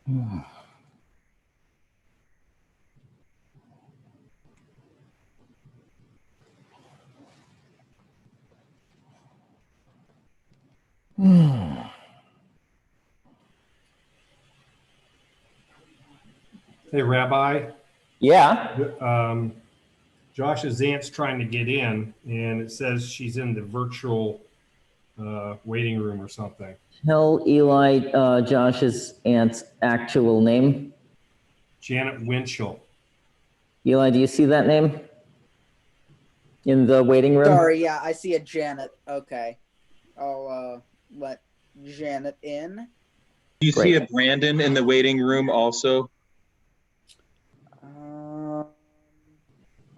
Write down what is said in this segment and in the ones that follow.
Hey, Rabbi. Yeah. Josh's aunt's trying to get in, and it says she's in the virtual waiting room or something. Tell Eli Josh's aunt's actual name. Janet Winchell. Eli, do you see that name in the waiting room? Sorry, yeah, I see a Janet. Okay. I'll let Janet in. Do you see a Brandon in the waiting room also?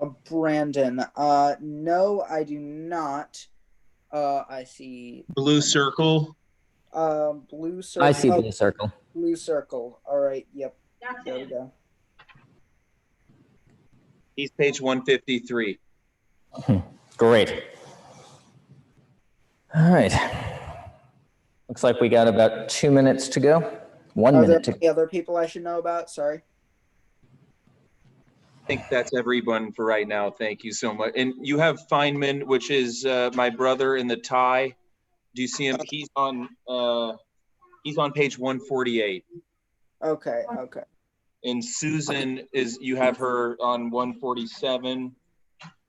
A Brandon. No, I do not. I see Blue circle. blue circle. I see blue circle. Blue circle. All right. Yep. There we go. He's page 153. Great. All right. Looks like we got about 2 minutes to go. 1 Are minute there to any other people I should know about? Sorry. I think that's everyone for right now. Thank you so much. And you have Feynman, which is my brother in the tie. Do you see him? He's on page 148. Okay. Okay. And Susan you have her on 147.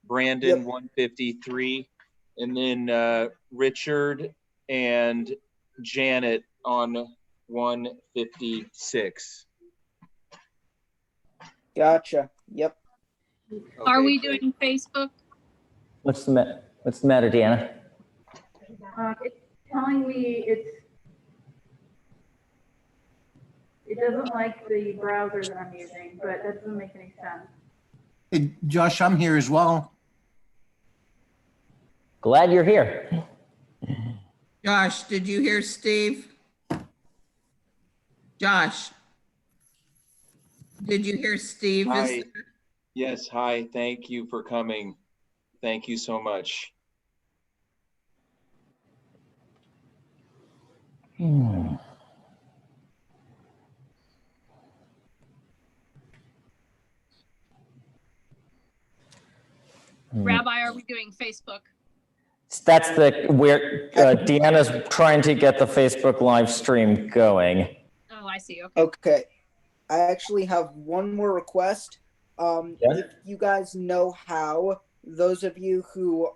Brandon, Yep. 153. And then Richard and Janet on 156. Gotcha. Yep. Are we great. doing Facebook? What's the matter, Deanna? It's telling me it doesn't like the browser that I'm using, but that doesn't make any sense. Hey, Josh, I'm here as well. Glad you're here. Josh, did you hear Steve? Josh, did you hear Steve? Hi. Yes, hi. Thank you for coming. Thank you so much. Rabbi, are we doing Facebook? That's where Deanna's trying to get the Facebook live stream going. Oh, I see. Okay. Okay. I actually have one more request. If you guys know how, those of you who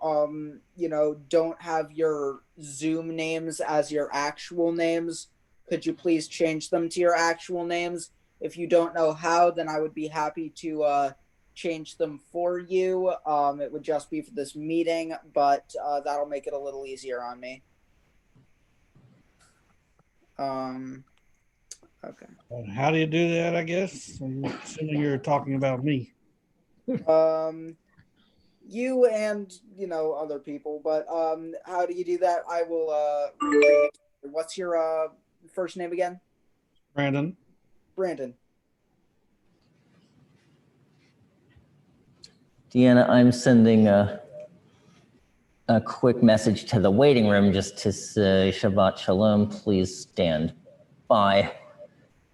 don't have your Zoom names as your actual names, could you please change them to your actual names? If you don't know how, then I would be happy to change them for you. It would just be for this meeting, but that'll make it a little easier on me. Okay. How do you do that, I guess? I'm assuming you're talking about me. You and, other people, but how do you do that? I will, what's your first name again? Brandon. Brandon. Deanna, I'm sending a quick message to the waiting room just to say Shabbat Shalom, please stand by,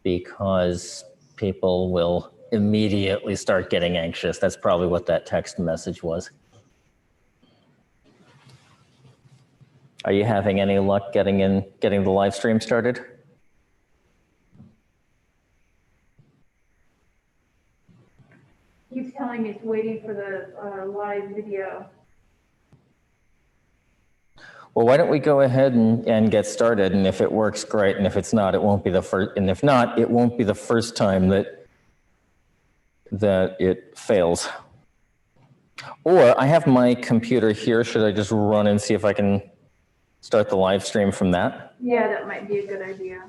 because people will immediately start getting anxious. That's probably what that text message was. Are you having any luck getting the live stream started? Keeps telling me it's waiting for the live video. Well, why don't we go ahead and get started, and if it works, great, and if it's not, it won't be the first, and if not, it won't be the first time that it fails. Or I have my computer here. Should I just run and see if I can start the live stream from that? Yeah, that might be a good idea.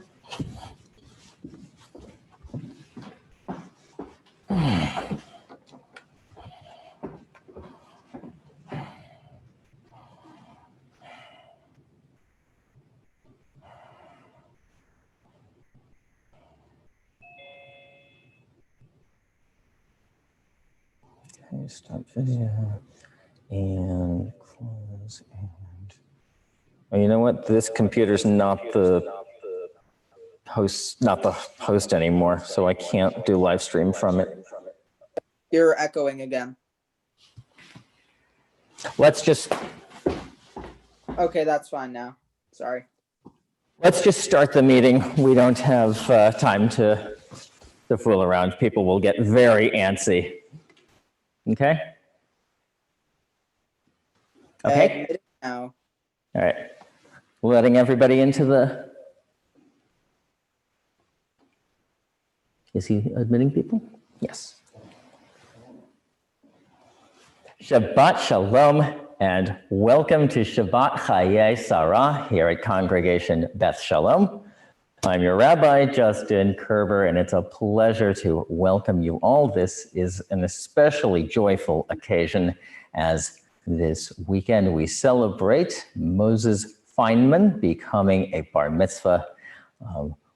Okay, stop video and close and. Oh, you know what? This computer's not the not the host anymore, so I can't do live stream from it. You're echoing again. Let's just Okay, that's fine now. Sorry. start the meeting. We don't have time to fool around. People will get very antsy. Okay? Okay? Admit it now. All right. Letting everybody into the... Is he admitting people? Yes. Shabbat Shalom and welcome to Shabbat Chayei Sarah here at Congregation Beth Shalom. I'm your Rabbi, Justin Kerber, and it's a pleasure to welcome you all. This is an especially joyful occasion as this weekend we celebrate Moses Feynman becoming a bar mitzvah.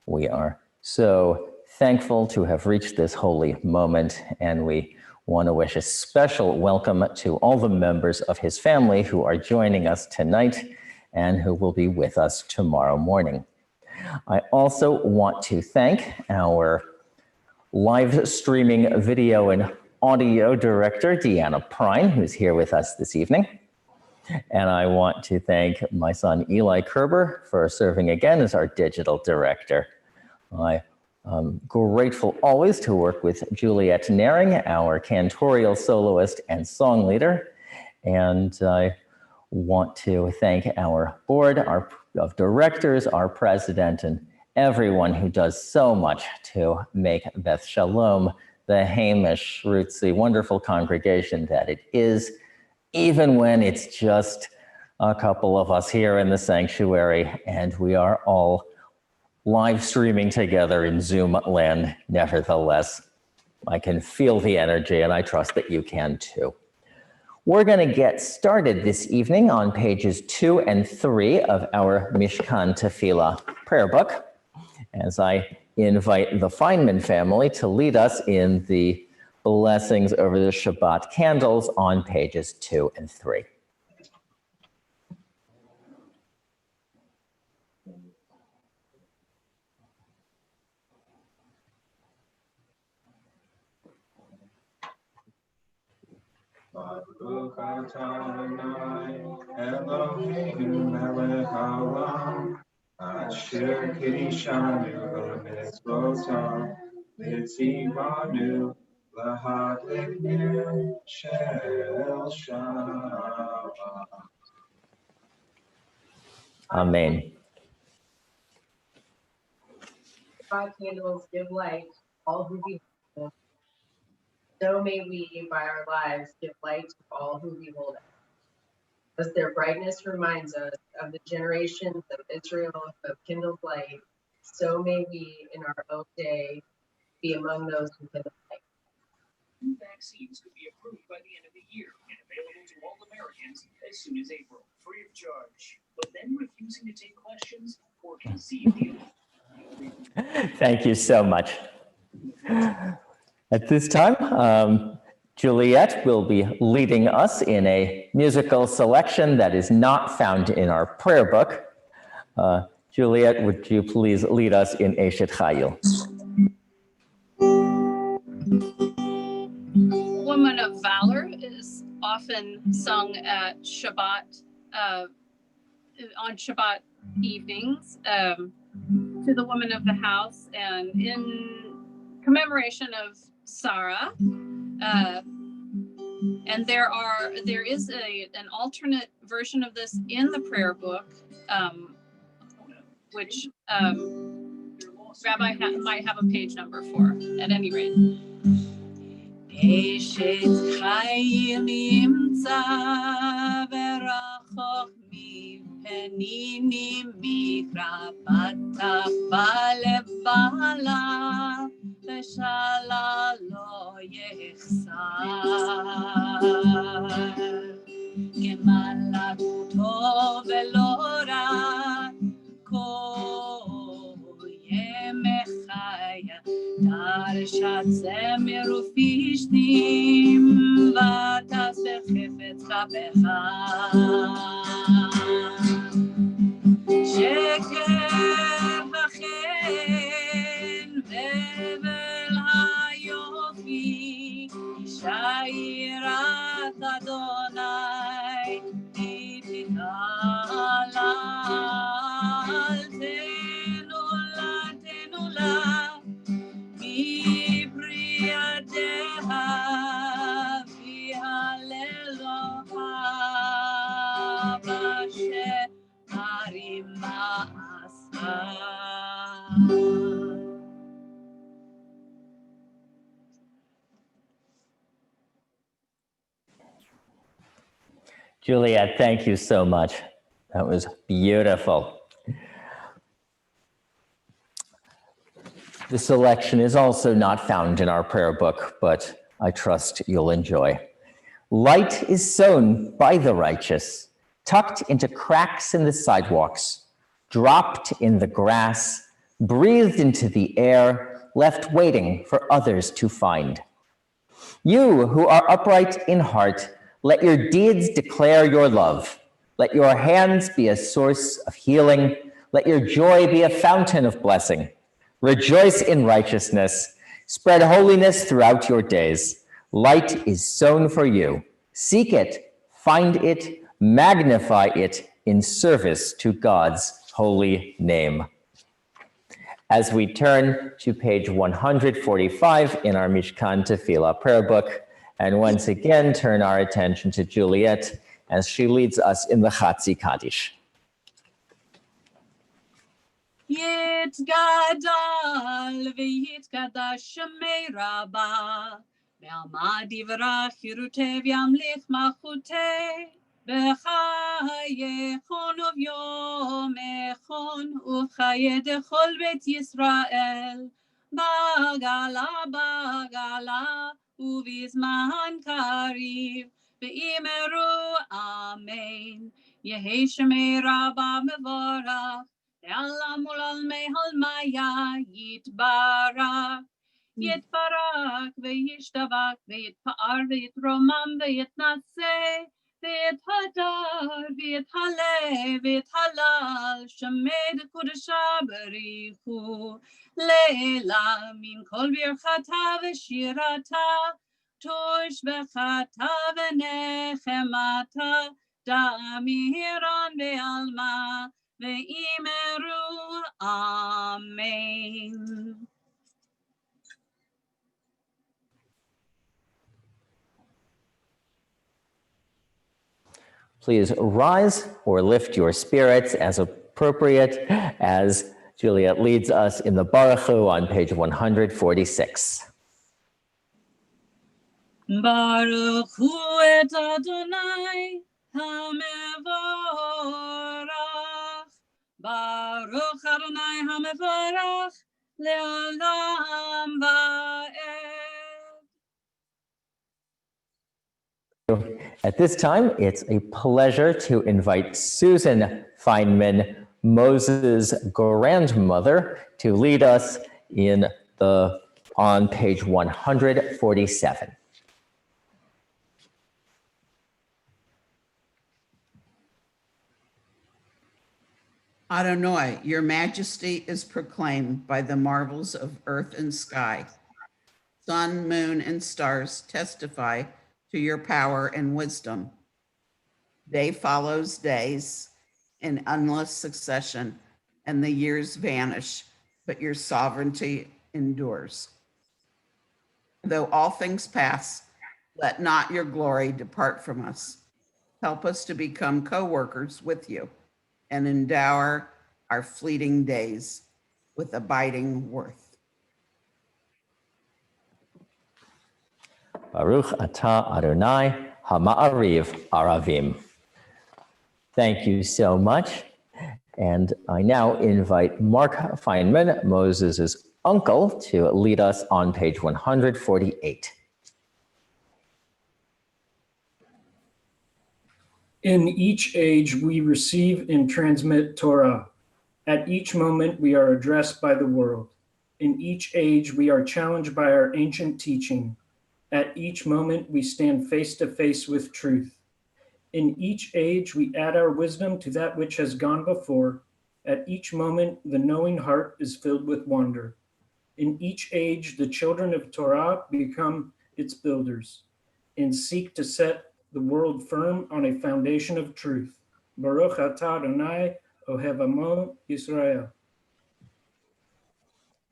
We are so thankful to have reached this holy moment, and we want to wish a special welcome to all the members of his family who are joining us tonight and who will be with us tomorrow morning. I also want to thank our live streaming video and audio director, Deanna Prine, who's here with us this evening. And I want to thank my son, Eli Kerber, for serving again as our digital director. I'm grateful always to work with Juliet Naring, our cantorial soloist and song leader. And I want to thank our board of directors, our president, and everyone who does so much to make Beth Shalom the Hamish, rootsy, wonderful congregation that it is, even when it's just a couple of us here in the sanctuary and we are all live streaming together in Zoom land. Nevertheless, I can feel the energy and I trust that you can too. We're going to get started this evening on pages 2 and 3 of our Mishkan Tefillah prayer book, as I invite the Feynman family to lead us in the blessings over the Shabbat candles on pages 2 and 3. Baruch Adonai Eloheinu melech haolam asher kiddushanu b'mitzvotav v'tzivanu lahadlik ner shel Shabbat. Amen. Shabbat candles give light to all who behold them. So may we, by our lives, give light to all who behold us. As their brightness reminds us of the generations of Israel who have kindled light, so may we, in our own day, be among those who kindle light. New vaccines could be approved by the end of the year and available to all Americans as soon as April, free of charge. But then refusing to take questions or concede the... Thank you so much. At this time, Juliet will be leading us in a musical selection that is not found in our prayer book. Juliet, would you please lead us in Eshet Chayil? Woman of Valor is often sung at Shabbat, on Shabbat evenings, to the woman of the house, and in commemoration of Sarah. And there is an alternate version of this in the prayer book, which Rabbi might have a page number for, at any rate. Eshet Chayil imtza verachok mipeninim mikra patach balev bala v'shala lo yechsar kemalakuto velo ra kol yemechaya Darshat zemer ufishtim vatas bechefetz chapecha sheker v'chem Juliet, thank you so much. That was beautiful. The selection is also not found in our prayer book, but I trust you'll enjoy. Light is sown by the righteous, tucked into cracks in the sidewalks, dropped in the grass, breathed into the air, left waiting for others to find. You who are upright in heart, let your deeds declare your love. Let your hands be a source of healing. Let your joy be a fountain of blessing. Rejoice in righteousness. Spread holiness throughout your days. Light is sown for you. Seek it, find it, magnify it in service to God's holy name. As we turn to page 145 in our Mishkan Tefillah prayer book, and once again turn our attention to Juliet as she leads us in the Chatzi Kaddish. יתגדל ויתקדש שמי רבה, בעלמא יברך ירוטב ימליך מלכותי, בחייכון וביומכון ובחיי דכל בית ישראל, בגלה ובזמן קריב, ואמרו אמן. יהי שמי רבה מבורך, לעולם ולעולמי עלמיה יתברך. יתברך וישתבח ויתפאר ויתרומם ויתנשא ויתהדר ויתהלל ויתהלל שמי דקודשה בריחו לעילה מן כל ברכתה ושירתה תושבחתה ונחמתה דמירן בעלמה ואמרו אמן. Please rise or lift your spirits as appropriate as Juliet leads us in the Baruch Hu on page 146. Baruch Hu et Adonai HaMevorach, Baruch Adonai HaMevorach le'olam va'ed. At this time, it's a pleasure to invite Susan Feynman, Moses' grandmother, to lead us on page 147. Adonai, your majesty is proclaimed by the marvels of earth and sky. Sun, moon, and stars testify to your power and wisdom. Day follows days in endless succession, and the years vanish, but your sovereignty endures. Though all things pass, let not your glory depart from us. Help us to become co-workers with you and endow our fleeting days with abiding worth. Baruch atah Adonai hama'ariv aravim. Thank you so much. And I now invite Mark Feynman, Moses' uncle, to lead us on page 148. In each age, we receive and transmit Torah. At each moment, we are addressed by the world. In each age, we are challenged by our ancient teaching. At each moment, we stand face to face with truth. In each age, we add our wisdom to that which has gone before. At each moment, the knowing heart is filled with wonder. In each age, the children of Torah become its builders and seek to set the world firm on a foundation of truth. Baruch atah Adonai ohev amo Yisrael.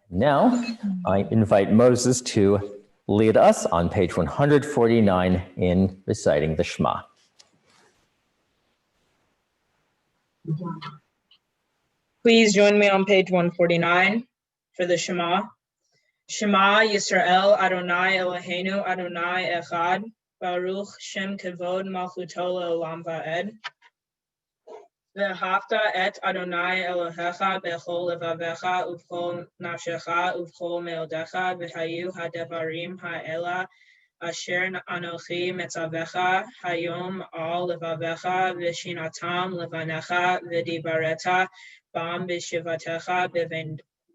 Now, I invite Moses to lead us on page 149 in reciting the Shema. Please join me on page 149 for the Shema. Shema Yisrael Adonai Eloheinu Adonai Echad Baruch Shem Kavod Malchuto Le'olam Va'ed Ve'ahavta et Adonai Elohecha bechol levavecha uvchol nafshecha uvchol meodecha v'hayu hadevarim ha'ela asher anochi metzavecha hayom al levavecha v'shinatam levanecha v'dibareta bam b'shivatecha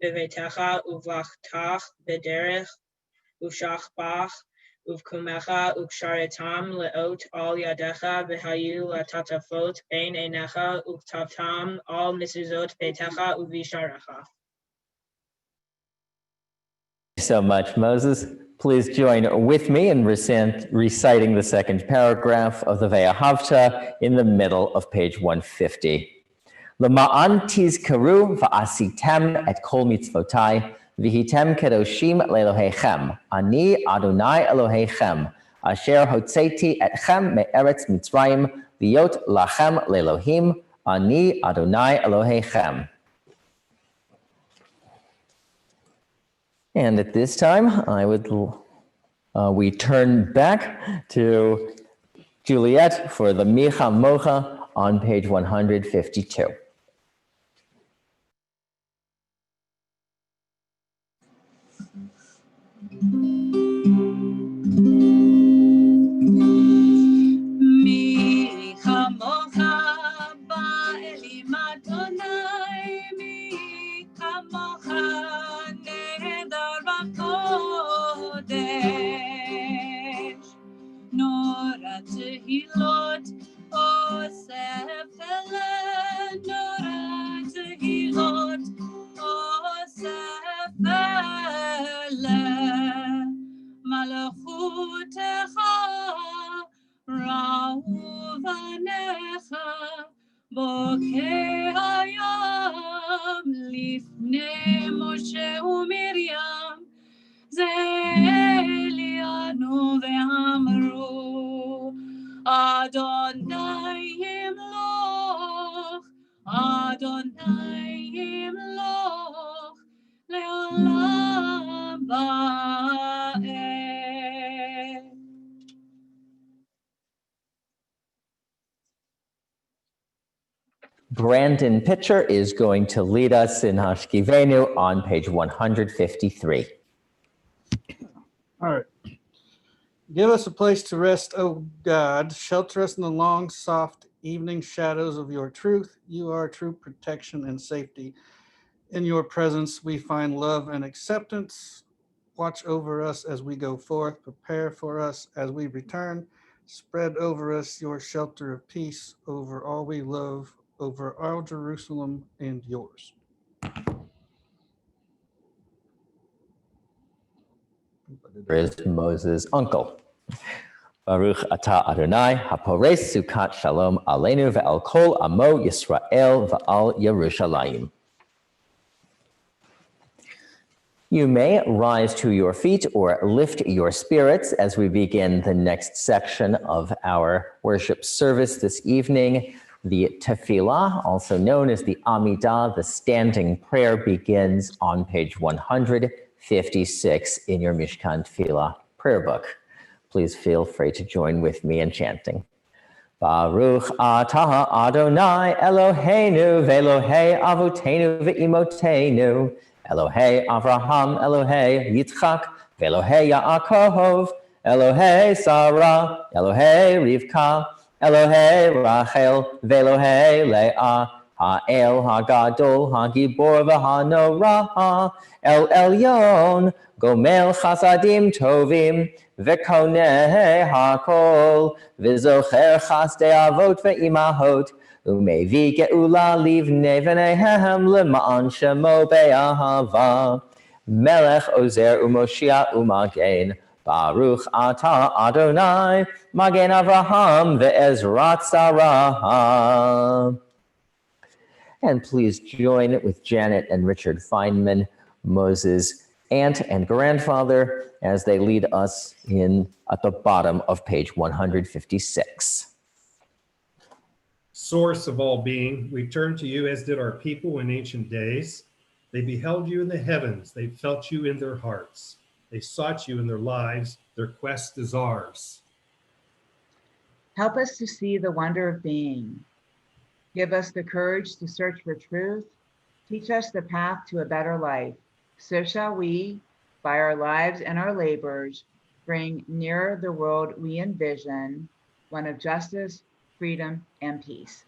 b'veitecha uvlachtach b'derech ushachbach uvkumecha uksharitam leot al yadecha v'hayu latatafot ein einecha uktavtam al misuzot beitecha uvisharecha. So much, Moses. Please join with me in reciting the second paragraph of the Ve'ahavta in the middle of page 150. Lema'an tizkaru va'asitem et kol mitzvotai v'hitem kedoshim le'elohechem. Ani Adonai Elohechem, asher hotzeti etchem me'eretz Mitzrayim liot lachem le'elohim. Ani Adonai Elohechem. And at this time, we turn back to Juliet for the Micha Mocha on page 152. Micha Mocha ba'elim Adonai, Micha Mocha Nora tehilot osef ele, Nora tehilot osef ele, malachutecha ra'u vanecha bokeh hayam lifnei Moshe u'Miriam Zelianu ve'amru Adonai yimloch Adonai yimloch le'olam va'ed. Brandon Pitcher is going to lead us in Hashkivenu on page 153. All right. Give us a place to rest, O God. Shelter us in the long, soft evening shadows of your truth. You are true protection and safety. In your presence, we find love and acceptance. Watch over us as we go forth. Prepare for us as we return. Spread over us your shelter of peace over all we love, over our Jerusalem and yours. Is Moses' uncle. Baruch atah Adonai hapores sukat shalom aleinu ve'al kol amo Yisrael ve'al Yerushalayim. You may rise to your feet or lift your spirits as we begin the next section of our worship service this evening. The tefillah, also known as the Amidah, the standing prayer, begins on page 156 in your Mishkan Tefillah prayer book. Please feel free to join with me in chanting. Baruch atah Adonai Eloheinu ve'Elohei Avotenu ve'imotenu Elohei Avraham Elohei Yitzchak ve'Elohei Yaakov Elohei Sarah Elohei Rivka Elohei Rachel ve'Elohei Leah Ha'el Hagadol Hagibor v'Hanorah El Elyon Gomel Chasadim Tovim Ve'Koneh Hakol V'Zocher Chasdei Avot ve'Imahot Umevi Geula Livnei V'Nehem L'Ma'an Shemo Be'ahava Melech Ozer U'Moshia U'Magen Baruch atah Adonai, Magen Avraham ve'ezrat Sarah. And please join with Janet and Richard Feynman, Moses' aunt and grandfather, as they lead us in at the bottom of page 156. Source of all being, we turn to you as did our people in ancient days. They beheld you in the heavens. They felt you in their hearts. They sought you in their lives. Their quest is ours. Help us to see the wonder of being. Give us the courage to search for truth. Teach us the path to a better life. So shall we, by our lives and our labors, bring nearer the world we envision, one of justice, freedom, and peace.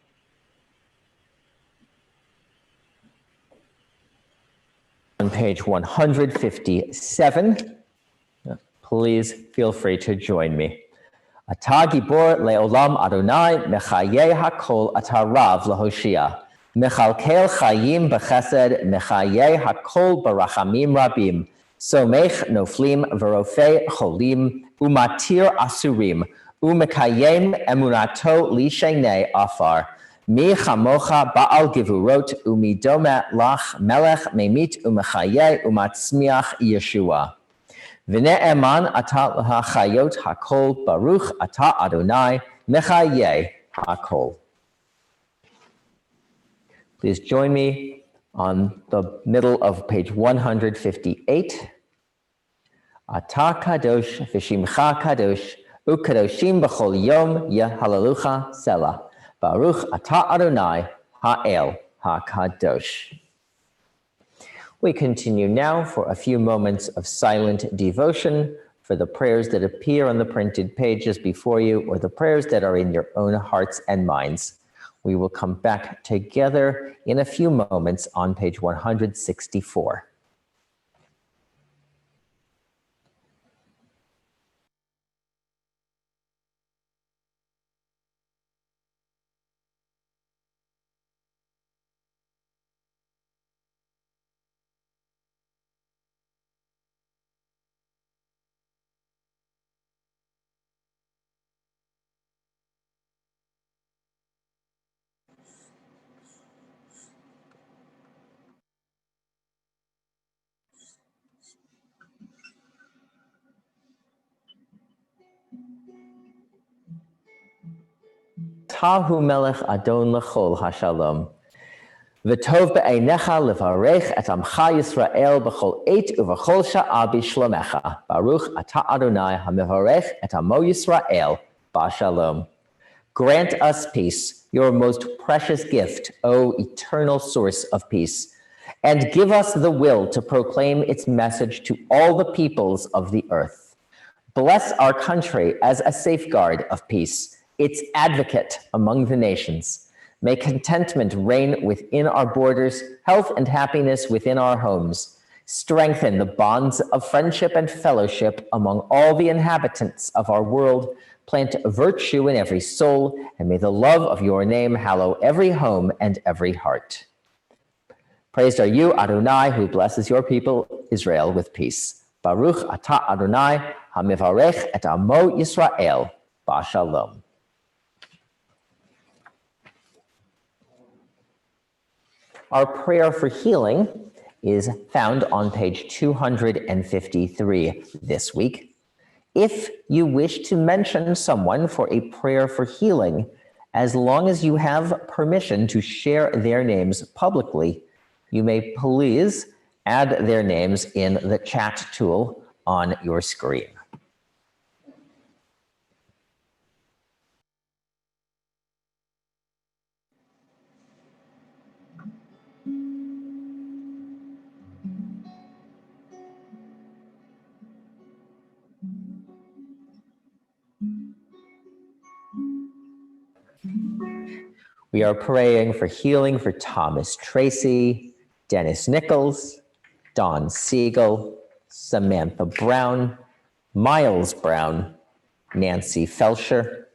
On page 157, please feel free to join me. Atah gibor le'olam Adonai, mechayeh hakol atah rav lahoshia. Mechalkel chayim b'chesed, mechayeh hakol barachamim rabim. Somech noflim v'rofei cholim, umatir asurim, umekayem emunato lishenei afar. Mi chamocha ba'al givurot, umidome lach melech memit umechayeh umatzmiach Yeshua. V'ne'eman atah l'hachayot hakol, baruch atah Adonai, mechayeh hakol. Please join me on the middle of page 158. Atah kadosh v'shimcha kadosh, u'kadoshim b'chol yom yehalalucha selah. Baruch atah Adonai ha'el ha'kadosh. We continue now for a few moments of silent devotion for the prayers that appear on the printed pages before you or the prayers that are in your own hearts and minds. We will come back together in a few moments on page 164. Tahu melech adon lechol hashalom. V'tov be'einecha levarech et amcha Yisrael b'chol eit uv'chol sha'a b'shlomecha. Baruch atah Adonai ha'mevarech et amo Yisrael b'shalom. Grant us peace, your most precious gift, O eternal source of peace, and give us the will to proclaim its message to all the peoples of the earth. Bless our country as a safeguard of peace, its advocate among the nations. May contentment reign within our borders, health and happiness within our homes. Strengthen the bonds of friendship and fellowship among all the inhabitants of our world. Plant virtue in every soul, and may the love of your name hallow every home and every heart. Praised are you, Adonai, who blesses your people, Israel, with peace. Baruch atah Adonai, hamivarech et amo Yisrael, b'shalom. Our prayer for healing is found on page 253 this week. If you wish to mention someone for a prayer for healing, as long as you have permission to share their names publicly, you may please add their names in the chat tool on your screen. We are praying for healing for Thomas Tracy, Dennis Nichols, Don Siegel, Samantha Brown, Miles Brown, Nancy Felsher,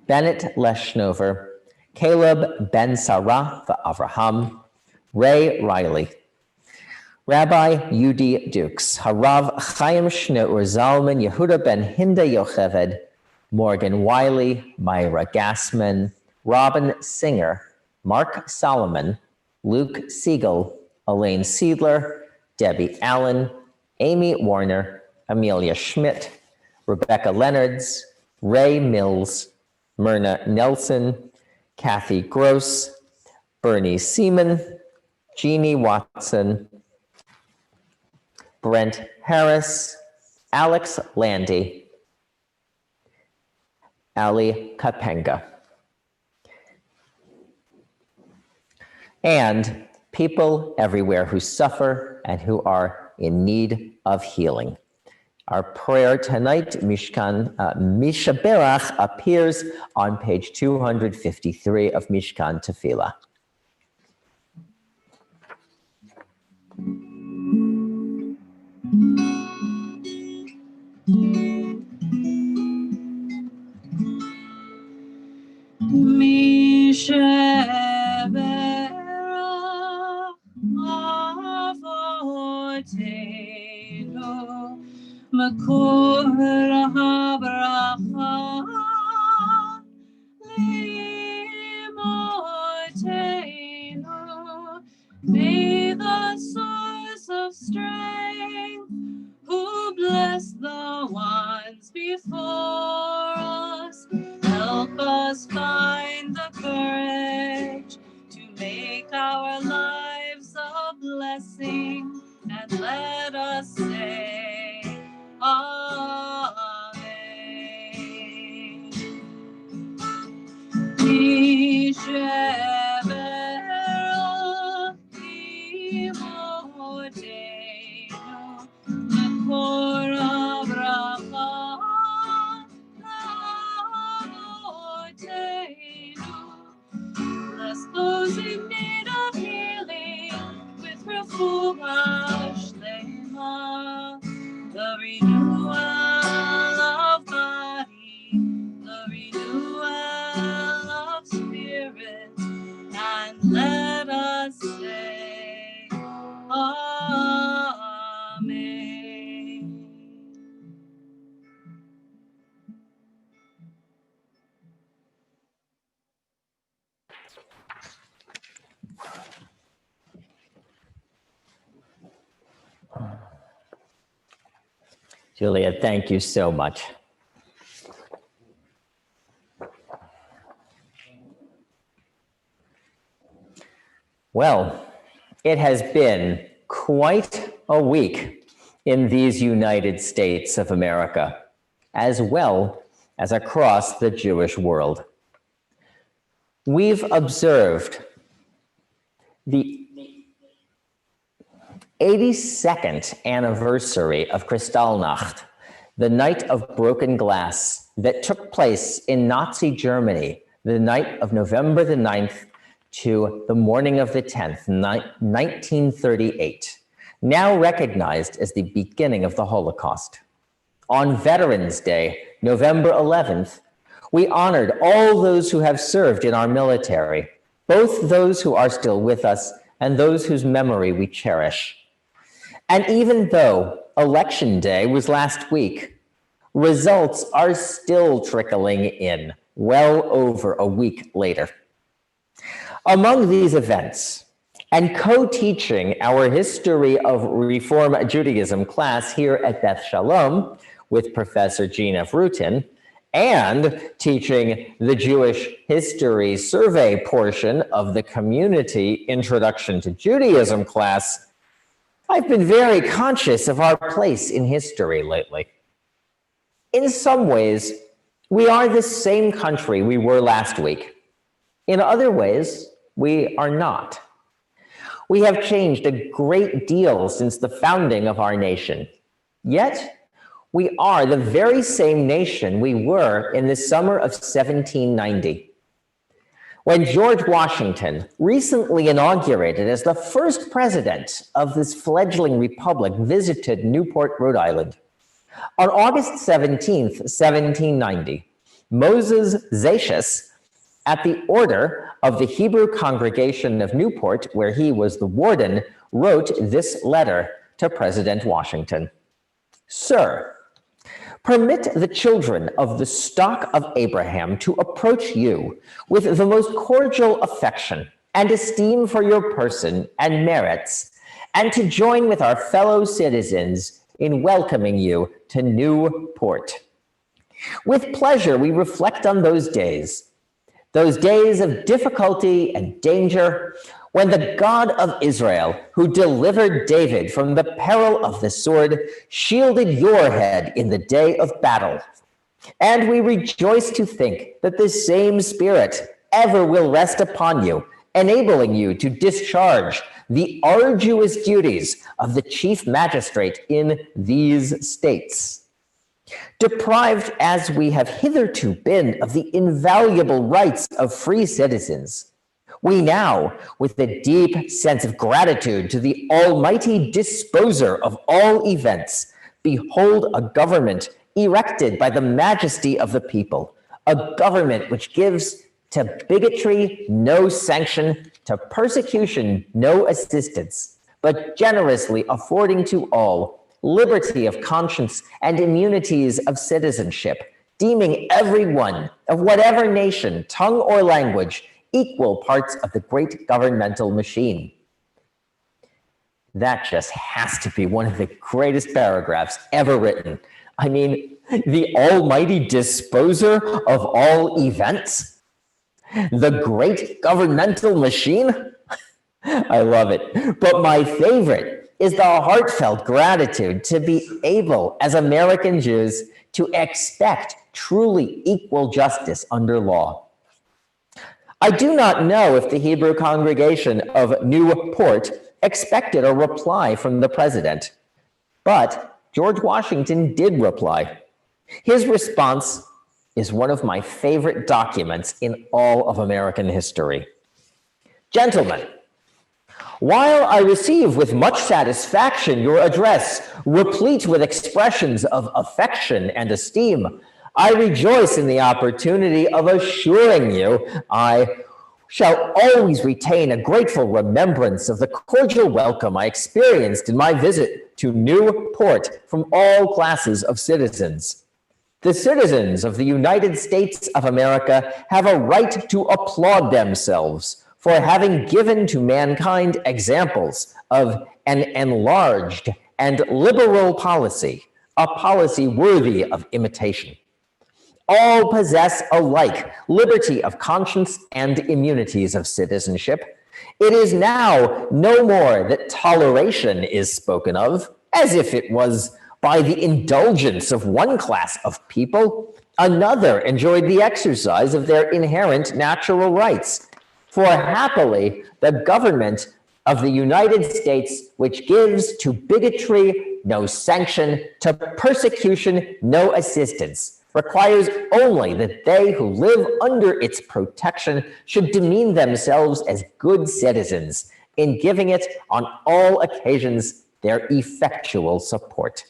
Bennett Leschnover, Caleb Ben Sarah Avraham, Ray Riley, Rabbi Yudi Dukes, Harav Chaim Schneur Zalman, Yehuda ben Hinda Yocheved, Morgan Wiley, Myra Gassman, Robin Singer, Mark Solomon, Luke Siegel, Elaine Seidler, Debbie Allen, Amy Warner, Amelia Schmidt, Rebecca Leonards, Ray Mills, Myrna Nelson, Kathy Gross, Bernie Seaman, Jeannie Watson, Brent Harris, Alex Landy, Ali Kapenga, and people everywhere who suffer and who are in need of healing. Our prayer tonight, Mishkan Mishaberach, appears on page 253 of Mishkan Tefillah. Mishaberach Avotenu Makor habracha Limotenu. May the source of strength, who bless the ones before us, help us find the courage to make our lives a blessing, and let us say Amen. Mishaberach Imotenu Makor habracha Lamotenu. Bless those in need of healing with refuah shlema, the renewal of body, the renewal of spirit, and let us say Amen. Julia, thank you so much. Well, it has been quite a week in these United States of America, as well as across the Jewish world. We've observed the 82nd anniversary of Kristallnacht, the night of broken glass that took place in Nazi Germany, the night of November the 9th to the morning of the 10th, 1938, now recognized as the beginning of the Holocaust. On Veterans Day, November 11th, we honored all those who have served in our military, both those who are still with us and those whose memory we cherish. And even though Election Day was last week, results are still trickling in well over a week later. Among these events, and co-teaching our History of Reform Judaism class here at Beth Shalom with Professor Gina Frutin, and teaching the Jewish History Survey portion of the Community Introduction to Judaism class, I've been very conscious of our place in history lately. In some ways, we are the same country we were last week. In other ways, we are not. We have changed a great deal since the founding of our nation. Yet, we are the very same nation we were in the summer of 1790. When George Washington, recently inaugurated as the first president of this fledgling republic, visited Newport, Rhode Island, on August 17th, 1790, Moses Zachus at the order of the Hebrew congregation of Newport, where he was the warden, wrote this letter to President Washington. Sir, permit the children of the stock of Abraham to approach you with the most cordial affection and esteem for your person and merits, and to join with our fellow citizens in welcoming you to Newport. With pleasure, we reflect on those days of difficulty and danger, when the God of Israel, who delivered David from the peril of the sword, shielded your head in the day of battle. And we rejoice to think that the same Spirit ever will rest upon you, enabling you to discharge the arduous duties of the chief magistrate in these states. Deprived as we have hitherto been of the invaluable rights of free citizens, we now, with a deep sense of gratitude to the almighty disposer of all events, behold a government erected by the majesty of the people, a government which gives to bigotry no sanction, to persecution no assistance, but generously affording to all liberty of conscience and immunities of citizenship, deeming everyone of whatever nation, tongue, or language equal parts of the great governmental machine. That just has to be one of the greatest paragraphs ever written. I mean, the almighty disposer of all events, the great governmental machine. I love it. But my favorite is the heartfelt gratitude to be able, as American Jews, to expect truly equal justice under law. I do not know if the Hebrew congregation of Newport expected a reply from the president, but George Washington did reply. His response is one of my favorite documents in all of American history. Gentlemen, while I receive with much satisfaction your address, replete with expressions of affection and esteem, I rejoice in the opportunity of assuring you I shall always retain a grateful remembrance of the cordial welcome I experienced in my visit to Newport from all classes of citizens. The citizens of the United States of America have a right to applaud themselves for having given to mankind examples of an enlarged and liberal policy, a policy worthy of imitation. All possess alike liberty of conscience and immunities of citizenship. It is now no more that toleration is spoken of, as if it was by the indulgence of one class of people, another enjoyed the exercise of their inherent natural rights. For happily, the government of the United States, which gives to bigotry no sanction, to persecution no assistance, requires only that they who live under its protection should demean themselves as good citizens, in giving it on all occasions their effectual support.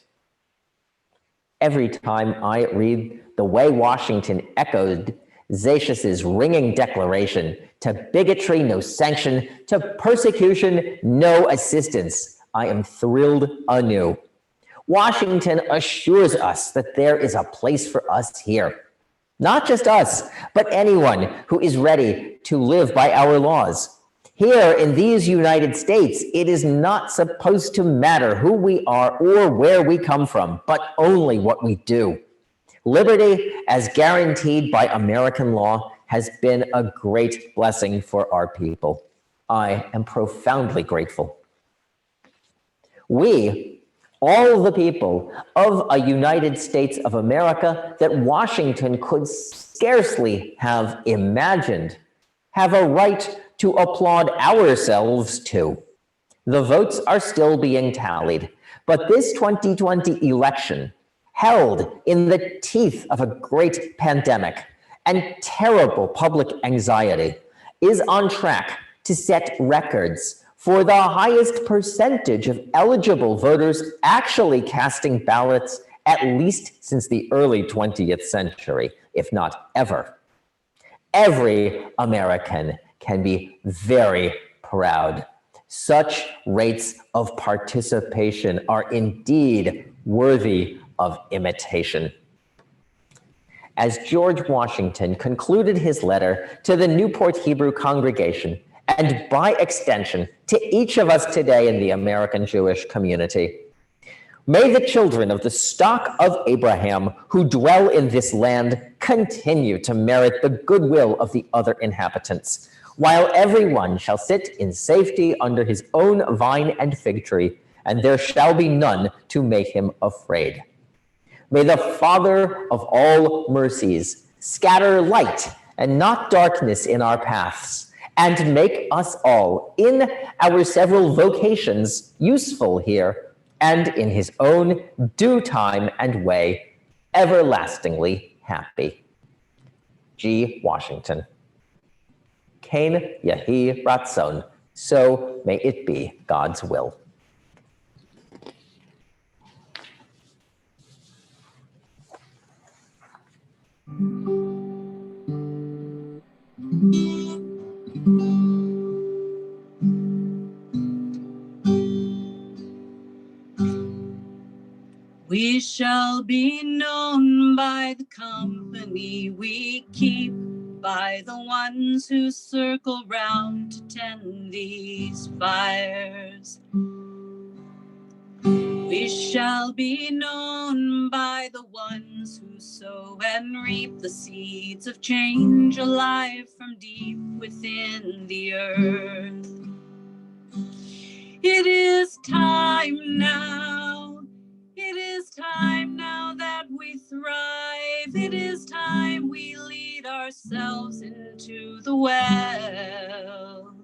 Every time I read the way Washington echoed Zasius's ringing declaration, to bigotry no sanction, to persecution no assistance, I am thrilled anew. Washington assures us that there is a place for us here. Not just us, but anyone who is ready to live by our laws. Here in these United States, it is not supposed to matter who we are or where we come from, but only what we do. Liberty, as guaranteed by American law, has been a great blessing for our people. I am profoundly grateful. We, all the people of a United States of America that Washington could scarcely have imagined, have a right to applaud ourselves too. The votes are still being tallied, but this 2020 election, held in the teeth of a great pandemic and terrible public anxiety, is on track to set records for the highest percentage of eligible voters actually casting ballots, at least since the early 20th century, if not ever. every American can be very proud. Such rates of participation are indeed worthy of imitation. As George Washington concluded his letter to the Newport Hebrew congregation, and by extension to each of us today in the American Jewish community, may the children of the stock of Abraham who dwell in this land continue to merit the goodwill of the other inhabitants, while everyone shall sit in safety under his own vine and fig tree, and there shall be none to make him afraid. May the Father of all mercies scatter light and not darkness in our paths, and make us all in our several vocations useful here, and in his own due time and way, everlastingly happy. G. Washington. Kain Yehi Ratzon, so may it be God's will. We shall be known by the company we keep, by the ones who circle round to tend these fires. We shall be known by the ones who sow and reap the seeds of change alive from deep within the earth. It is time now. It is time now that we thrive. It is time we lead ourselves into the well.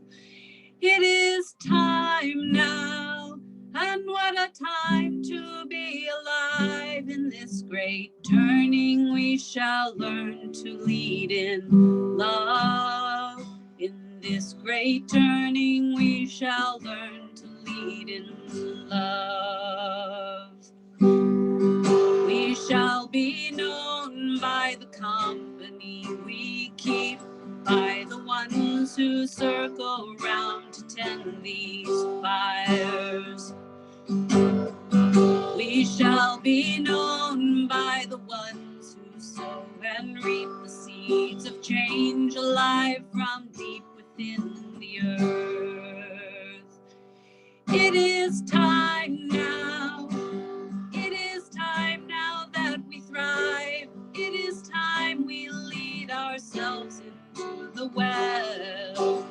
It is time now, and what a time to be alive. In this great turning we shall learn to lead in love. In this great turning we shall learn to lead in love. We shall be known by the company we keep, by the ones who circle round to tend these fires. We shall be known by the ones who sow and reap the seeds of change alive from deep within the earth. It is time now. It is time now that we thrive. It is time we lead ourselves into the well.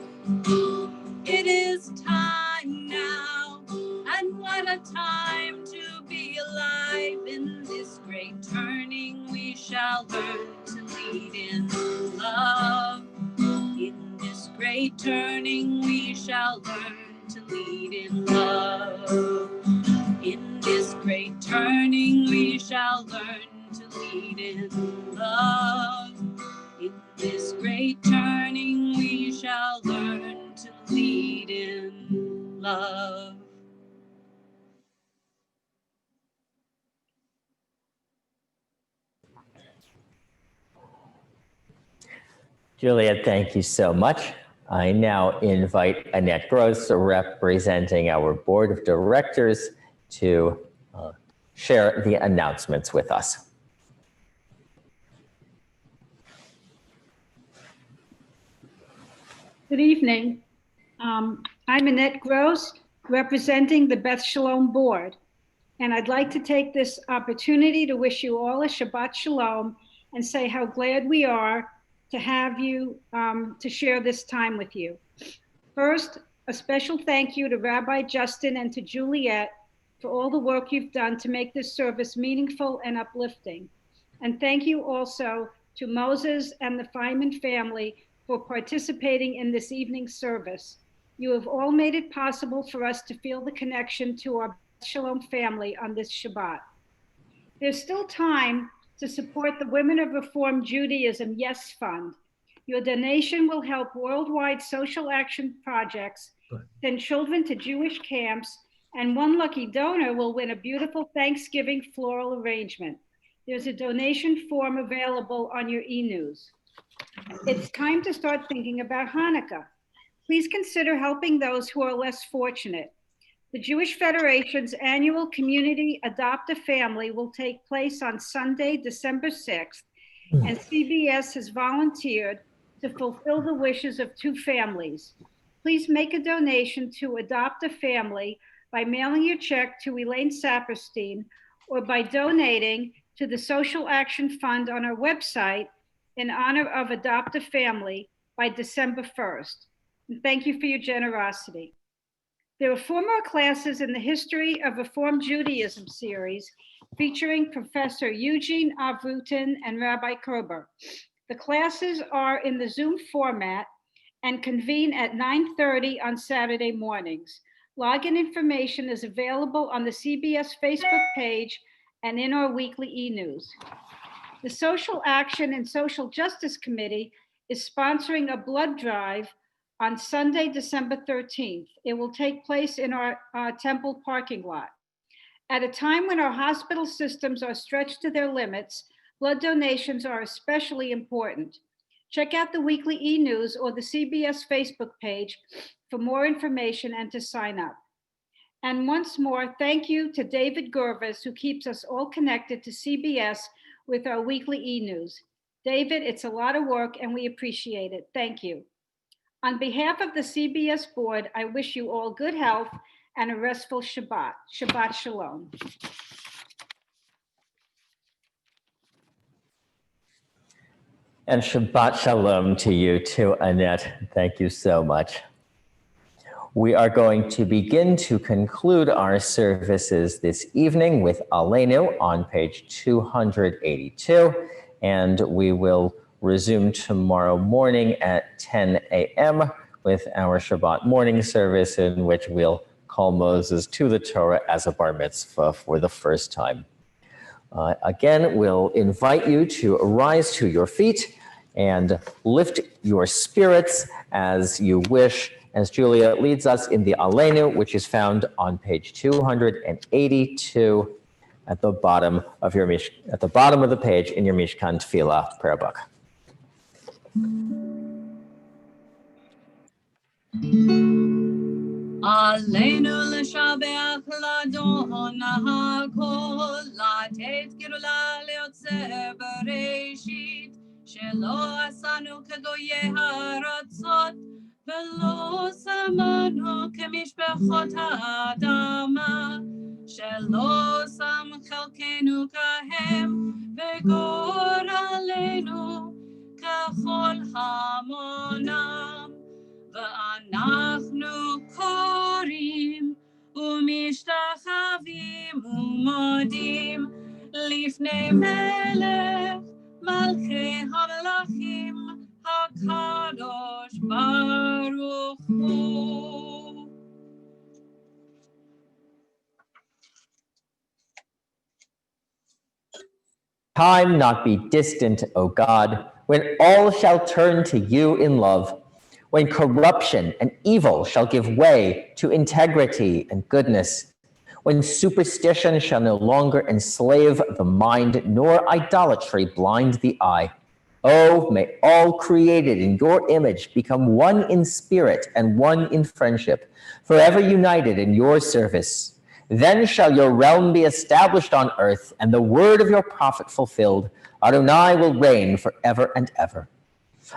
It is time now, and what a time to be alive. In this great turning we shall learn to lead in love. In this great turning we shall learn to lead in love. In this great turning we shall learn to lead in love. In this great turning we shall learn to lead in love. Juliet, thank you so much. I now invite Annette Gross, representing our board of directors, to share the announcements with us. Good evening. I'm Annette Gross, representing the Beth Shalom Board, and I'd like to take this opportunity to wish you all a Shabbat Shalom and say how glad we are to have you to share this time with you. First, a special thank you to Rabbi Justin and to Juliet for all the work you've done to make this service meaningful and uplifting. And thank you also to Moses and the Feynman family for participating in this evening's service. You have all made it possible for us to feel the connection to our Shalom family on this Shabbat. There's still time to support the Women of Reform Judaism Yes Fund. Your donation will help worldwide social action projects, send children to Jewish camps, and one lucky donor will win a beautiful Thanksgiving floral arrangement. There's a donation form available on your e-news. It's time to start thinking about Hanukkah. Please consider helping those who are less fortunate. The Jewish Federation's annual Community Adopt a Family will take place on Sunday, December 6th, and CBS has volunteered to fulfill the wishes of 2 families. Please make a donation to Adopt a Family by mailing your check to Elaine Saperstein or by donating to the Social Action Fund on our website in honor of Adopt a Family by December 1st. And thank you for your generosity. There are 4 more classes in the History of Reform Judaism series featuring Professor Eugene Avrutin and Rabbi Kerber. The classes are in the Zoom format and convene at 9:30 on Saturday mornings. Login information is available on the CBS Facebook page and in our weekly e-news. The Social Action and Social Justice Committee is sponsoring a blood drive on Sunday, December 13th. It will take place in our temple parking lot. At a time when our hospital systems are stretched to their limits, blood donations are especially important. Check out the weekly e-news or the CBS Facebook page for more information and to sign up. And once more, thank you to David Gervais, who keeps us all connected to CBS with our weekly e-news. David, it's a lot of work and we appreciate it. Thank you. On behalf of the CBS board, I wish you all good health and a restful Shabbat. Shabbat Shalom. And Shabbat Shalom to you too, Annette. Thank you so much. We are going to begin to conclude our services this evening with Aleinu on page 282, and we will resume tomorrow morning at 10 a.m. with our Shabbat morning service, in which we'll call Moses to the Torah as a bar mitzvah for the first time. Again, we'll invite you to rise to your feet and lift your spirits as you wish, as Julia leads us in the Aleinu, which is found on page 282 at the bottom of the page in your Mishkan Tefillah prayer book. עלינו לשבח לאדון הכל, לתת גאולה ליוצר בראשית, שלא עשינו כגויי הארצות, ולא שמנו כמשפחות האדמה, שלא שם חלקנו כהם, וגורלנו ככל המונם. ואנחנו קוראים ומשתחווים ומודים לפני מלך מלכי המלכים הקדוש ברוך הוא. Time not be distant, O God, when all shall turn to you in love, when corruption and evil shall give way to integrity and goodness, when superstition shall no longer enslave the mind, nor idolatry blind the eye. Oh, may all created in your image become one in spirit and one in friendship, forever united in your service. Then shall your realm be established on earth, and the word of your prophet fulfilled. Adonai will reign forever and ever.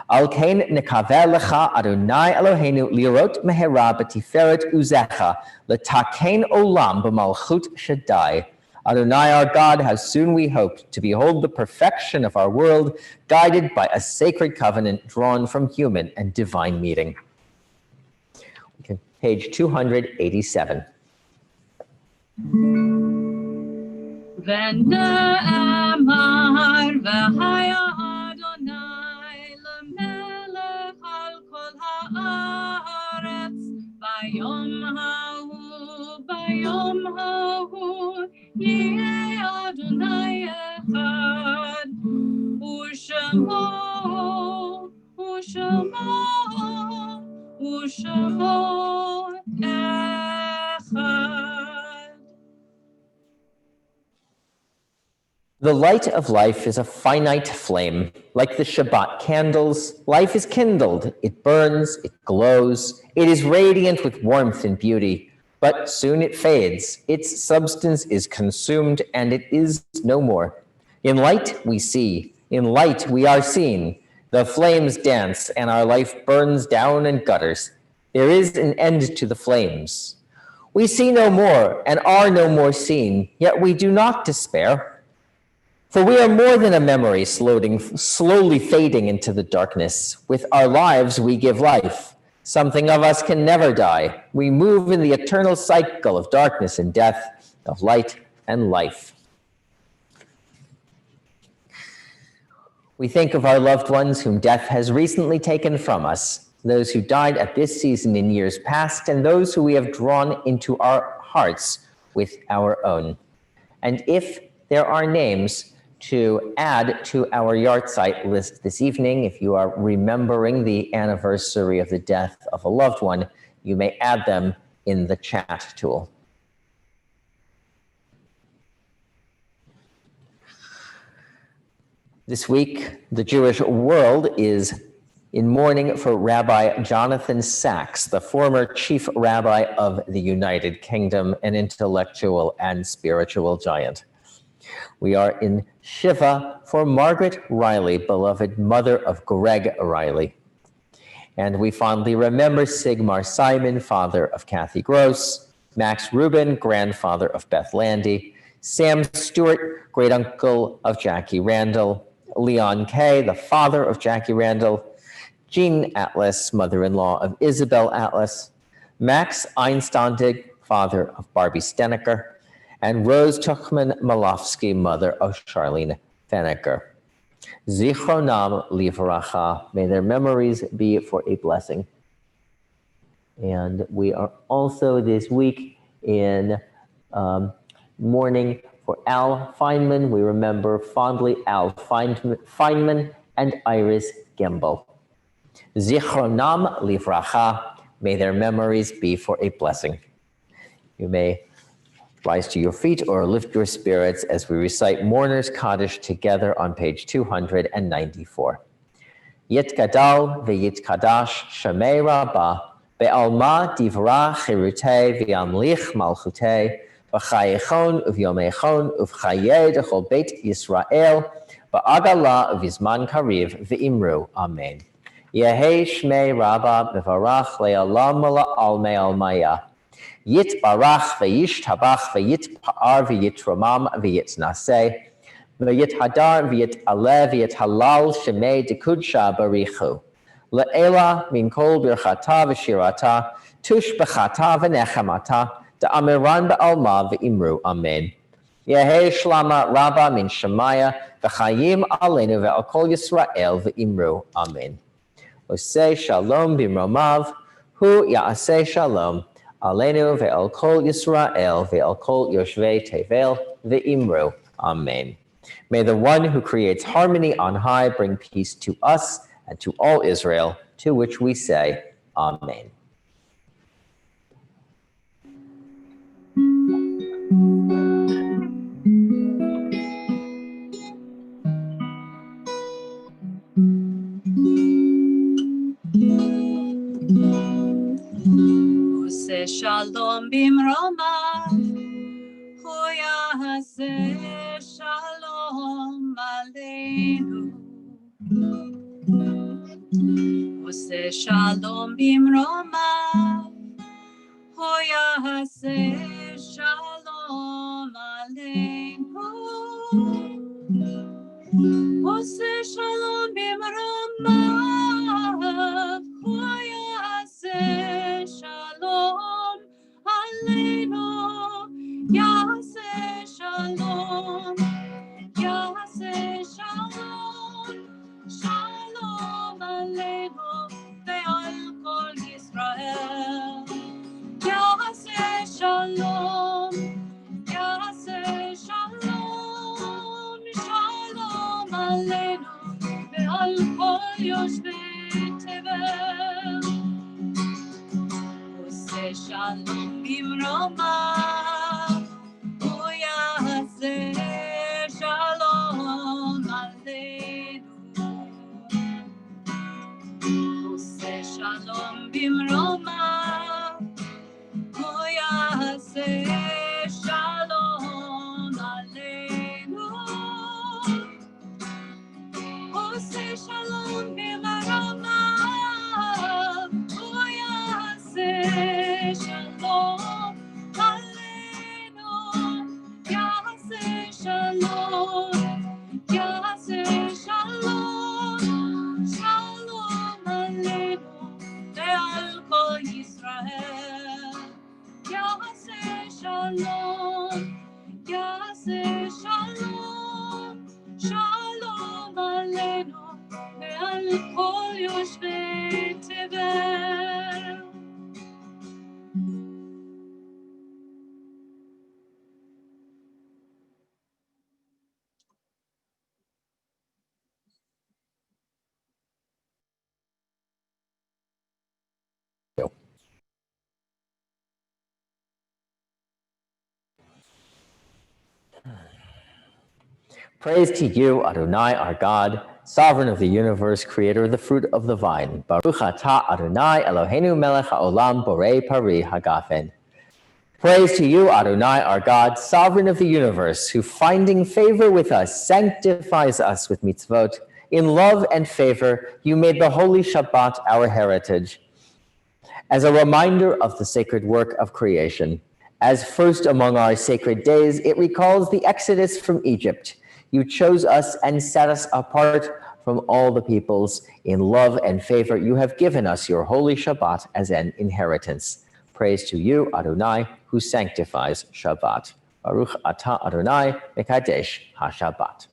Al kain nekaveh lecha Adonai Eloheinu lirot mehera b'tiferet uzecha letakein olam b'malchut shaddai. Adonai our God, how soon we hope to behold the perfection of our world, guided by a sacred covenant drawn from human and divine meeting. Okay, page 287. ונאמר והיה אדוני למלך על כל הארץ ביום ההוא יהיה אדוני אחד ושמו אחד. The light of life is a finite flame. Like the Shabbat candles, life is kindled. It burns, it glows. It is radiant with warmth and beauty, but soon it fades. Its substance is consumed, and it is no more. In light we see. In light we are seen. The flames dance, and our life burns down and gutters. There is an end to the flames. We see no more and are no more seen, yet we do not despair. For we are more than a memory slowly fading into the darkness. With our lives we give life. Something of us can never die. We move in the eternal cycle of darkness and death, of light and life. We think of our loved ones whom death has recently taken from us, those who died at this season in years past, and those who we have drawn into our hearts with our own. And if there are names to add to our yahrzeit list this evening, if you are remembering the anniversary of the death of a loved one, you may add them in the chat tool. This week, the Jewish world is in mourning for Rabbi Jonathan Sacks, the former chief rabbi of the United Kingdom, an intellectual and spiritual giant. We are in Shiva for Margaret Riley, beloved mother of Greg Riley. And we fondly remember Sigmar Simon, father of Kathy Gross, Max Rubin, grandfather of Beth Landy, Sam Stewart, great uncle of Jackie Randall, Leon Kay, the father of Jackie Randall, Jean Atlas, mother-in-law of Isabel Atlas, Max Einstandig, father of Barbie Steneker, and Rose Tuchman Malofsky, mother of Charlene Feneker. Zichronam livracha, may their memories be for a blessing. And we are also this week in mourning for Al Feynman. We remember fondly Al Feynman and Iris Gembel. Zichronam livracha, may their memories be for a blessing. You may rise to your feet or lift your spirits as we recite Mourner's Kaddish together on page 294. Yitgadal v'yitkadash shamei rabbah be'alma divra chirutei v'yamlich malchutei v'chayechon uv'yomechon uv'chayei dechol beit Yisrael v'agala v'zman kariv v'imru. Amen. Yehei shmei rabbah mevarach le'alam la'almei almaya. Yitbarach v'yishtabach v'yitpa'ar v'yitromam v'yitnaseh v'yithadar v'yit'aleh v'yithalal shemei dekudsha barichu le'ela min kol birchata v'shirata tush b'chata v'nechamata da'amiran ba'alma v'imru. Amen. Yehei shlama rabba min shemaya v'chayim aleinu ve'al kol Yisrael v'imru. Amen. Oseh shalom b'mromav hu ya'aseh shalom Aleinu ve'al kol Yisrael ve'al kol yoshvei tevel ve'imru. Amen. May the one who creates harmony on high bring peace to us and to all Israel, to which we say, Amen. Shalom bimromav, hu yaseh shalom aleinu. Oseh shalom bimromav, hu yaseh shalom aleinu. Oseh shalom bimromav, hu yaseh shalom aleinu. Yaseh shalom, yaseh shalom, shalom aleinu ve'al kol Yisrael. Yaseh shalom, yaseh shalom, shalom aleinu ve'al kol yoshvei tevel. Oseh shalom bimromav, hu yaseh shalom shalom, yaseh shalom, shalom aleinu, ve'al kol yoshvei tevel. Praise to you, Adonai, our God, sovereign of the universe, creator of the fruit of the vine. Baruch atah Adonai Eloheinu melech haolam borei pari hagafen. Praise to you, Adonai, our God, sovereign of the universe, who finding favor with us sanctifies us with mitzvot. In love and favor, you made the holy Shabbat our heritage. As a reminder of the sacred work of creation, as first among our sacred days, it recalls the exodus from Egypt. You chose us and set us apart from all the peoples. In love and favor, you have given us your holy Shabbat as an inheritance. Praise to you, Adonai, who sanctifies Shabbat. Baruch atah Adonai, mekadesh ha-Shabbat.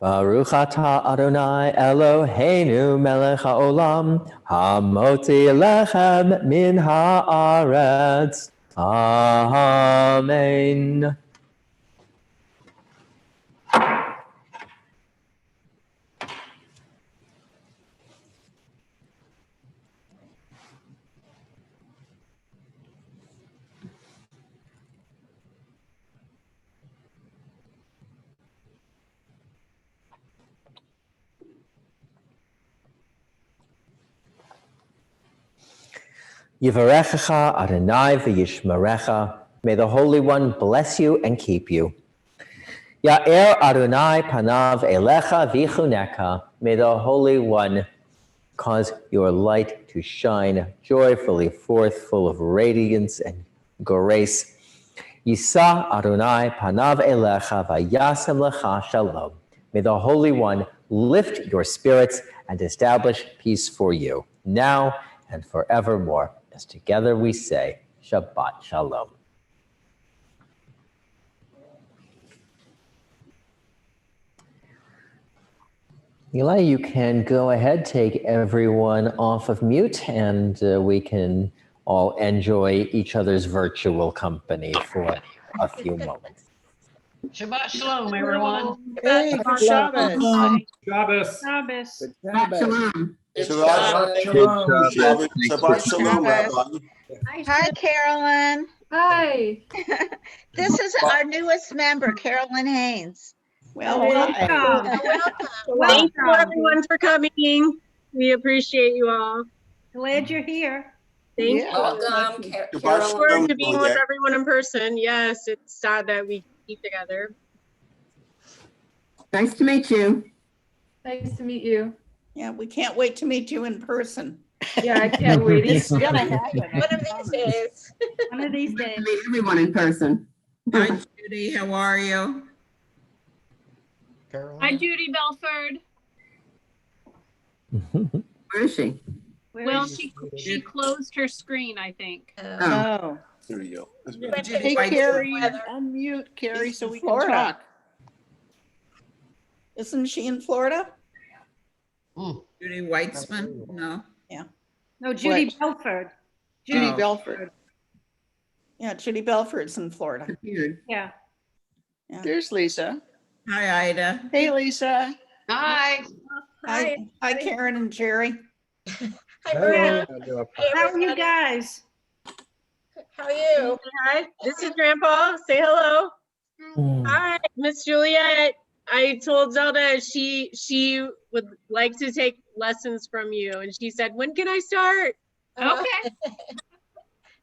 Baruch atah Adonai Eloheinu melech haolam, hamotzi lechem min haaretz. Amen. Yivarechecha Adonai v'yishmerecha. May the Holy One bless you and keep you. Ya'er Adonai panav elecha v'chuneka. May the Holy One cause your light to shine joyfully forth, full of radiance and grace. Yisa Adonai panav elecha v'yasem lecha shalom. May the Holy One lift your spirits and establish peace for you, now and forevermore. As together we say, Shabbat Shalom. Eli, you can go ahead, take everyone off of mute, and we can all enjoy each other's virtual company for a few moments. Shabbat Shalom, everyone. Hey, Shabbat Shabbos. Shalom. Shabbos. Shabbos. Shabbat Shalom. Shabbat Shalom, Rabbi. Hi, Carolyn. Hi. This is our newest member, Carolyn Haynes. Welcome. Thank you everyone for coming. We appreciate you all. Glad you're here. Thank Yeah. you. Welcome, Shabbat Forward Shalom, to being with Juliet. everyone in person. Yes, it's sad that we keep together. Nice to meet you. Nice to meet you. Yeah, we can't wait to meet you in person. Yeah, I can't wait. It's gonna happen. One of these days. One of these days. Meet everyone in person. Hi, Judy, how are you? Hi, Judy Belford. Where is she? Well, she closed her screen, I think. Oh. There you go. Hey, Carrie, unmute Carrie so we can Florida. talk. Isn't she in Florida? Judy Weitzman? No. Yeah. No, Judy What? Belford. Judy Oh. Belford. Yeah, Judy Belford's in Florida. Yeah. There's Lisa. Hi, Ida. Hey, Lisa. Hi. Hi, Karen and Jerry. Hi, Maria. How are you guys? How are you? Hi, this is Grandpa. Say hello. Hi, Miss Juliet. I told Zelda she would like to take lessons from you, and she said, "When can I start?" Okay.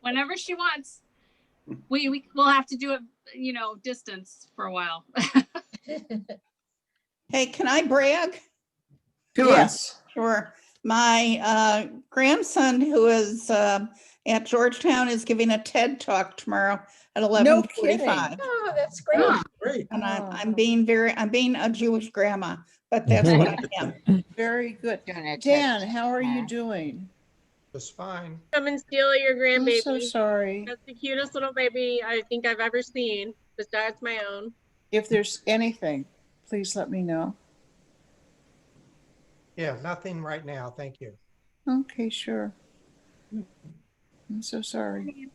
Whenever she wants. We'll have to do it, distance for a while. Hey, can I brag? Sure. Yes, sure. My grandson, who is at Georgetown, is giving a TED Talk tomorrow at 11:45. Oh, that's great. Great. And I'm being a Jewish grandma, but that's what I am. Very good. Doing Dan, how are you doing? Just fine. Come and steal your grandbaby. I'm so sorry. That's the cutest little baby I think I've ever seen, besides my own. If there's anything, please let me know. Yeah, nothing right now. Thank you. Okay, sure. I'm so sorry.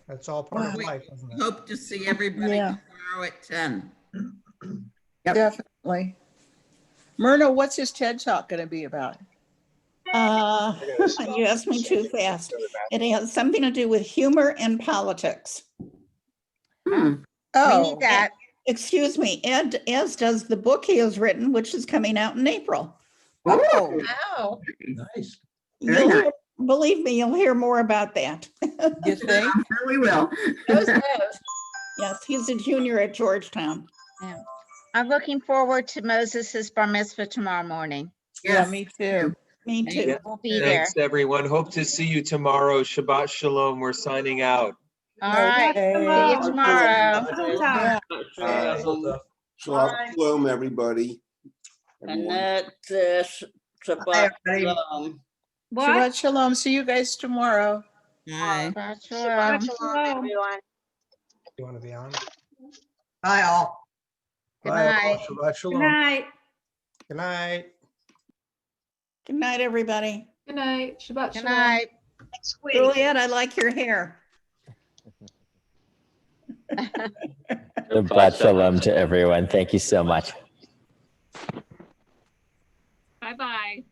That's all part of We life, isn't it? hope to see everybody Yeah. tomorrow at 10. Definitely. Myrna, what's his TED Talk going to be about? You asked me too fast. It has something to do with humor and politics. Hmm. Oh, that. Excuse me, as does the book he has written, which is coming out in April. oh, Wow. Nice. Very nice. Believe me, you'll hear more about that. you think? I'm sure we will. Yes, he's a junior at Georgetown. Yeah. I'm looking forward to Moses's bar mitzvah tomorrow morning. Yeah, me too. Me too. Yeah. We'll be there. Thanks, everyone. Hope to see you tomorrow. Shabbat Shalom. We're signing out. All right. See you tomorrow. Yeah. Shabbat Shalom, everybody. And that's Shabbat Shalom. What? Shabbat shalom. See you guys tomorrow. Bye. Shabbat Shabbat shalom. shalom, everyone. You want to be on? Bye all. Good Bye, all. night. Shabbat Good Shalom. night. Good night. Good night, everybody. Good night. Shabbat Good shalom. night. Next week. Juliet, I like your hair. Shabbat shalom to everyone. Thank you so much. Bye-bye.